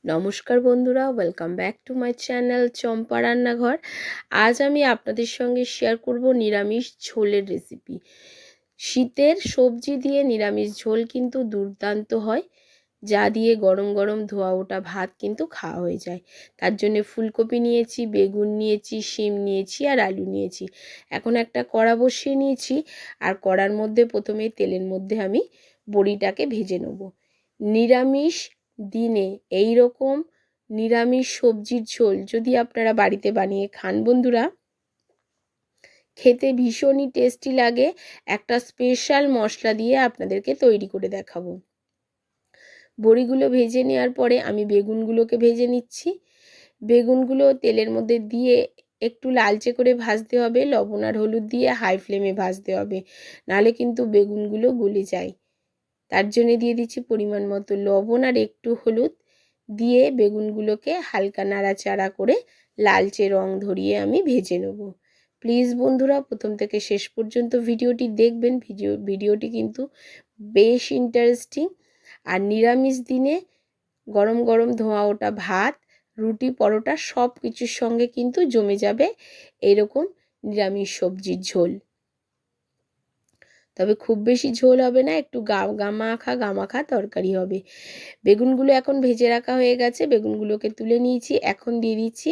নমস্কার বন্ধুরা, welcome back to my channel Champa Rannaghar. আজ আমি আপনাদের সঙ্গে শেয়ার করব নিরামিষ ঝোলের রেসিপি। শীতের সবজি দিয়ে নিরামিষ ঝোল কিন্তু দুর্দান্ত হয়, যা দিয়ে গরম গরম ধোয়া ওঠা ভাত কিন্তু খাওয়া হয়ে যায়। তার জন্য ফুলকপি নিয়েছি, বেগুন নিয়েছি, শিম নিয়েছি আর আলু নিয়েছি। এখন একটা কড়া বসিয়ে নিয়েছি, আর কড়ার মধ্যে প্রথমে তেলের মধ্যে আমি বড়িটাকে ভেজে নেব। নিরামিষ দিনে এই রকম নিরামিষ সবজির ঝোল যদি আপনারা বাড়িতে বানিয়ে খান বন্ধুরা, খেতে ভীষণই টেস্টি লাগে। একটা স্পেশাল মশলা দিয়ে আপনাদেরকে তৈরি করে দেখাবো। বড়িগুলো ভেজে নেওয়ার পরে আমি বেগুনগুলোকে ভেজে নিচ্ছি। বেগুনগুলো তেলের মধ্যে দিয়ে একটু লালচে করে ভাজতে হবে। লবণ আর হলুদ দিয়ে হাই ফ্লেমে ভাজতে হবে, নাহলে কিন্তু বেগুনগুলো গলে যায়। তার জন্য দিয়ে দিচ্ছি পরিমাণ মতো লবণ আর একটু হলুদ দিয়ে বেগুনগুলোকে হালকা নাড়াচাড়া করে লালচে রং ধরিয়ে আমি ভেজে নেব। প্লিজ বন্ধুরা, প্রথম থেকে শেষ পর্যন্ত ভিডিওটি দেখবেন। ভিডিওটি কিন্তু বেশ ইন্টারেস্টিং। আর নিরামিষ দিনে গরম গরম ধোঁয়া ওঠা ভাত, রুটি, পরোটা সব কিছুর সঙ্গে কিন্তু জমে যাবে এরকম নিরামিষ সবজির ঝোল। তবে খুব বেশি ঝোল হবে না, একটু গামাখা তরকারি হবে। বেগুনগুলো এখন ভেজে রাখা হয়ে গেছে, বেগুনগুলোকে তুলে নিয়েছি। এখন দিয়ে দিচ্ছি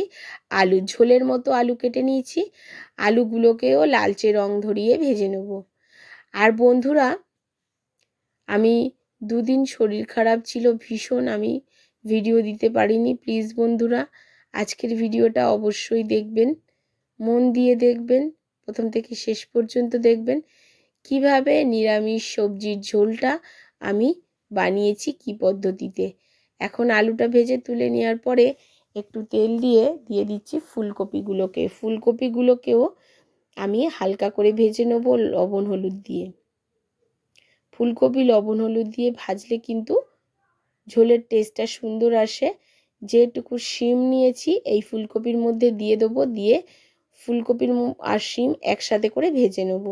আলু, ঝোলের মতো আলু কেটে নিয়েছি। আলুগুলোকেও লালচে রং ধরিয়ে ভেজে নেব। আর বন্ধুরা, আমি দুদিন শরীর খারাপ ছিল ভীষণ, আমি ভিডিও দিতে পারিনি। প্লিজ বন্ধুরা, আজকের ভিডিওটা অবশ্যই দেখবেন, মন দিয়ে দেখবেন, প্রথম থেকে শেষ পর্যন্ত দেখবেন কিভাবে নিরামিষ সবজির ঝোলটা আমি বানিয়েছি, কি পদ্ধতিতে। এখন আলুটা ভেজে তুলে নেওয়ার পরে একটু তেল দিয়ে দিচ্ছি ফুলকপিগুলোকেও আমি হালকা করে ভেজে নেব লবণ হলুদ দিয়ে। ফুলকপি লবণ হলুদ দিয়ে ভাজলে কিন্তু ঝোলের টেস্টটা সুন্দর আসে। যেটুকু শিম নিয়েছি এই ফুলকপির মধ্যে দিয়ে দেবো, দিয়ে ফুলকপির আর শিম একসাথে করে ভেজে নেব।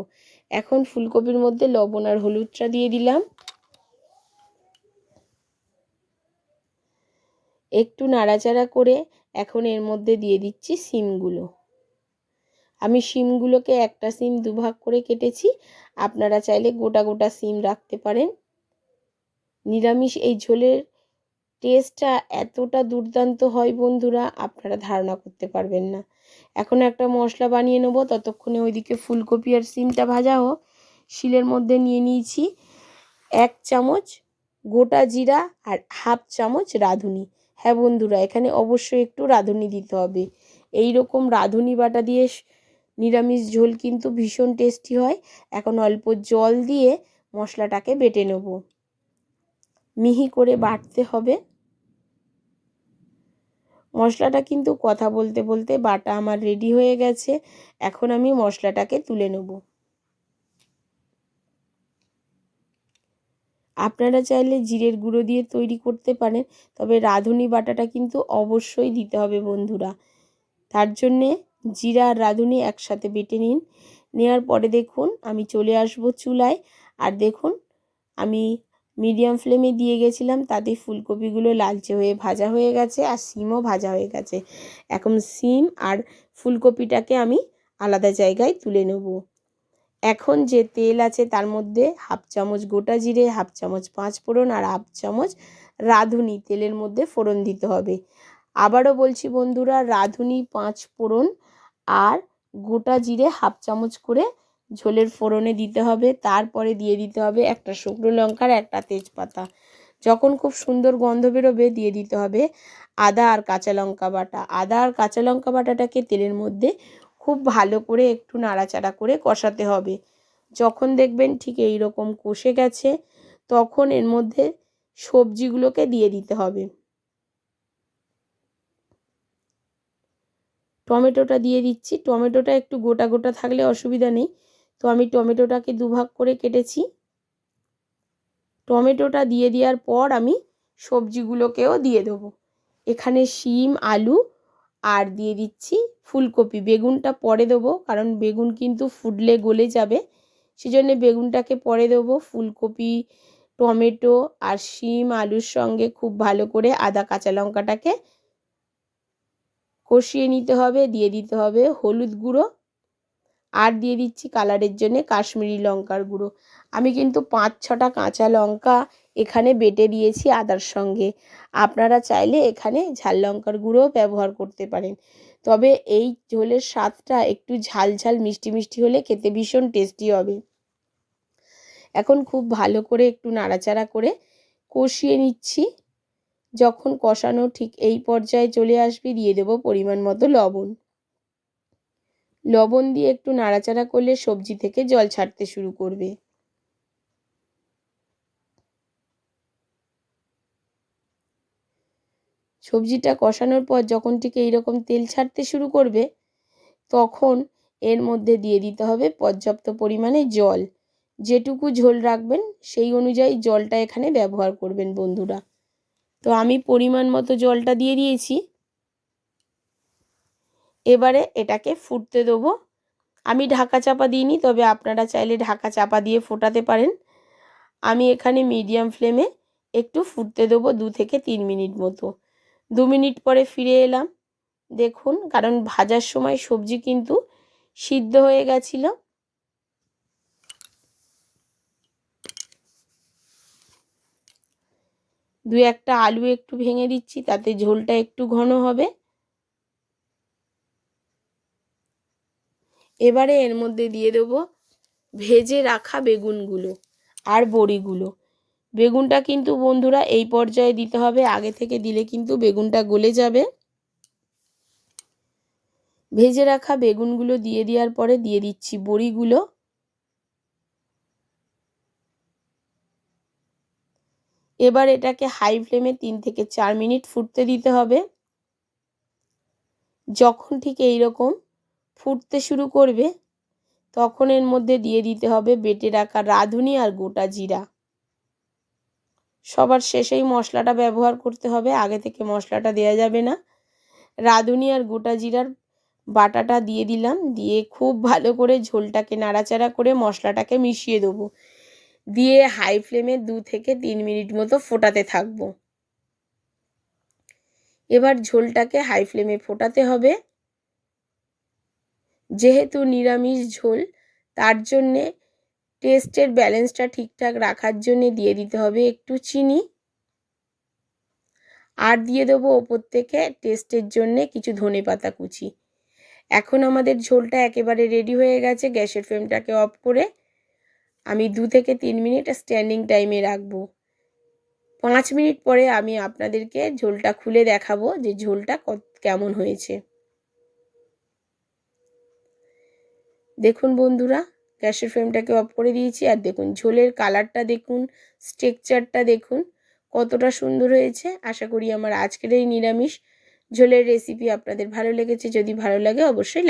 এখন ফুলকপির মধ্যে লবণ আর হলুদটা দিয়ে দিলাম, একটু নাড়াচাড়া করে এখন এর মধ্যে দিয়ে দিচ্ছি শিমগুলো। আমি শিমগুলোকে একটা শিম দুভাগ করে কেটেছি, আপনারা চাইলে গোটা গোটা শিম রাখতে পারেন। নিরামিষ এই ঝোলের টেস্টটা এতটা দুর্দান্ত হয় বন্ধুরা, আপনারা ধারণা করতে পারবেন না। এখন একটা মশলা বানিয়ে নেব, ততক্ষণে ওইদিকে ফুলকপি আর শিমটা ভাজা হোক। শিলের মধ্যে নিয়ে নিয়েছি 1 চামচ গোটা জিরা আর হাফ চামচ রাঁধুনি। হ্যাঁ বন্ধুরা, এখানে অবশ্যই একটু রাঁধুনি দিতে হবে। এই রকম রাঁধুনি বাটা দিয়ে নিরামিষ ঝোল কিন্তু ভীষণ টেস্টি হয়। এখন অল্প জল দিয়ে মশলাটাকে বেটে নেব, মিহি করে বাটতে হবে। মশলাটা কিন্তু কথা বলতে বলতে বাটা আমার রেডি হয়ে গেছে। এখন আমি মশলাটাকে তুলে নেব। আপনারা চাইলে জিরের গুঁড়ো দিয়ে তৈরি করতে পারেন, তবে রাঁধুনি বাটাটা কিন্তু অবশ্যই দিতে হবে বন্ধুরা। তার জন্যে জিরা আর রাঁধুনি একসাথে বেটে নিন। নেওয়ার পরে দেখুন আমি চলে আসব চুলায়। আর দেখুন আমি মিডিয়াম ফ্লেমে দিয়ে গেছিলাম, তাতে ফুলকপিগুলো লালচে হয়ে ভাজা হয়ে গেছে আর শিমও ভাজা হয়ে গেছে। এখন শিম আর ফুলকপিটাকে আমি আলাদা জায়গায় তুলে নেব। এখন যে তেল আছে তার মধ্যে হাফ চামচ গোটা জিরে, হাফ চামচ 5 ফোড়ন আর হাফ চামচ রাঁধুনি তেলের মধ্যে ফোড়ন দিতে হবে। আবারও বলছি বন্ধুরা, রাঁধুনি 5 ফোড়ন আর গোটা জিরে হাফ চামচ করে ঝোলের ফোড়নে দিতে হবে। তারপরে দিয়ে দিতে হবে একটা শুকনো লঙ্কার একটা তেজপাতা। যখন খুব সুন্দর গন্ধ বেরোবে দিয়ে দিতে হবে আদা আর কাঁচা লঙ্কা বাটা। আদা আর কাঁচা লঙ্কা বাটাটাকে তেলের মধ্যে খুব ভালো করে একটু নাড়াচাড়া করে কষাতে হবে। যখন দেখবেন ঠিক এই রকম কষে গেছে, তখন এর মধ্যে সবজিগুলোকে দিয়ে দিতে হবে। টমেটোটা দিয়ে দিচ্ছি। টমেটোটা একটু গোটা গোটা থাকলে অসুবিধা নেই, তো আমি টমেটোটাকে দুভাগ করে কেটেছি। টমেটোটা দিয়ে দেওয়ার পর আমি সবজিগুলোকেও দিয়ে দেবো। এখানে শিম, আলু আর দিয়ে দিচ্ছি ফুলকপি। বেগুনটা পরে দেবো, কারণ বেগুন কিন্তু ফুটলে গলে যাবে, সেজন্য বেগুনটাকে পরে দেবো। ফুলকপি টমেটো আর শিম আলুর সঙ্গে খুব ভালো করে আদা কাঁচা লঙ্কাটাকে কষিয়ে নিতে হবে। দিয়ে দিতে হবে হলুদ গুঁড়ো, আর দিয়ে দিচ্ছি কালারের জন্য কাশ্মীরি লঙ্কার গুঁড়ো। আমি কিন্তু 5-6টা কাঁচা লঙ্কা এখানে বেটে দিয়েছি আদার সঙ্গে। আপনারা চাইলে এখানে ঝাল লঙ্কার গুঁড়োও ব্যবহার করতে পারেন, তবে এই ঝোলের স্বাদটা একটু ঝাল ঝাল মিষ্টি মিষ্টি হলে খেতে ভীষণ টেস্টি হবে। এখন খুব ভালো করে একটু নাড়াচাড়া করে কষিয়ে নিচ্ছি। যখন কষানো ঠিক এই পর্যায়ে চলে আসবে দিয়ে দেব পরিমাণ মতো লবণ। লবণ দিয়ে একটু নাড়াচাড়া করলে সবজি থেকে জল ছাড়তে শুরু করবে। সবজিটা কষানোর পর যখন ঠিক এইরকম তেল ছাড়তে শুরু করবে, তখন এর মধ্যে দিয়ে দিতে হবে পর্যাপ্ত পরিমাণে জল। যেটুকু ঝোল রাখবেন সেই অনুযায়ী জলটা এখানে ব্যবহার করবেন বন্ধুরা। তো আমি পরিমাণ মতো জলটা দিয়ে দিয়েছি। এবারে এটাকে ফুটতে দেবো। আমি ঢাকা চাপা দিইনি, তবে আপনারা চাইলে ঢাকা চাপা দিয়ে ফোটাতে পারেন। আমি এখানে মিডিয়াম ফ্লেমে একটু ফুটতে দেবো 2 থেকে 3 মিনিট মতো। 2 মিনিট পরে ফিরে এলাম। দেখুন, কারণ ভাজার সময় সবজি কিন্তু সিদ্ধ হয়ে গেছিল। দু একটা আলু একটু ভেঙে দিচ্ছি, তাতে ঝোলটা একটু ঘন হবে। এবারে এর মধ্যে দিয়ে দেবো ভেজে রাখা বেগুনগুলো আর বড়িগুলো। বেগুনটা কিন্তু বন্ধুরা এই পর্যায়ে দিতে হবে, আগে থেকে দিলে কিন্তু বেগুনটা গলে যাবে। ভেজে রাখা বেগুনগুলো দিয়ে দেওয়ার পরে দিয়ে দিচ্ছি বড়িগুলো। এবার এটাকে হাই ফ্লেমে 3 থেকে 4 মিনিট ফুটতে দিতে হবে। যখন ঠিক এইরকম ফুটতে শুরু করবে, তখন এর মধ্যে দিয়ে দিতে হবে বেটে রাখা রাঁধুনি আর গোটা জিরা। সবার শেষেই মশলাটা ব্যবহার করতে হবে, আগে থেকে মশলাটা দেওয়া যাবে না। রাঁধুনি আর গোটা জিরার বাটাটা দিয়ে দিলাম, দিয়ে খুব ভালো করে ঝোলটাকে নাড়াচাড়া করে মশলাটাকে মিশিয়ে দেবো। দিয়ে হাই ফ্লেমে 2 থেকে 3 মিনিট মতো ফোটাতে থাকবো। এবার ঝোলটাকে হাই ফ্লেমে ফোটাতে হবে। যেহেতু নিরামিষ ঝোল, তার জন্যে টেস্টের ব্যালেন্সটা ঠিকঠাক রাখার জন্যে দিয়ে দিতে হবে একটু চিনি, আর দিয়ে দেবো ওপর থেকে টেস্টের জন্যে কিছু ধনেপাতা কুচি। এখন আমাদের ঝোলটা একেবারে রেডি হয়ে গেছে। গ্যাসের ফ্লেমটাকে অফ করে আমি 2 থেকে 3 মিনিট স্ট্যান্ডিং টাইমে রাখবো। 5 মিনিট পরে আমি আপনাদেরকে ঝোলটা খুলে দেখাবো যে ঝোলটা কেমন হয়েছে। দেখুন বন্ধুরা, গ্যাসের ফ্লেমটাকে অফ করে দিয়েছি, আর দেখুন ঝোলের কালারটা দেখুন, স্ট্রাকচারটা দেখুন কতটা সুন্দর হয়েছে। আশা করি আমার আজকের এই নিরামিষ ঝোলের রেসিপি আপনাদের ভালো লেগেছে। যদি ভালো লাগে অবশ্যই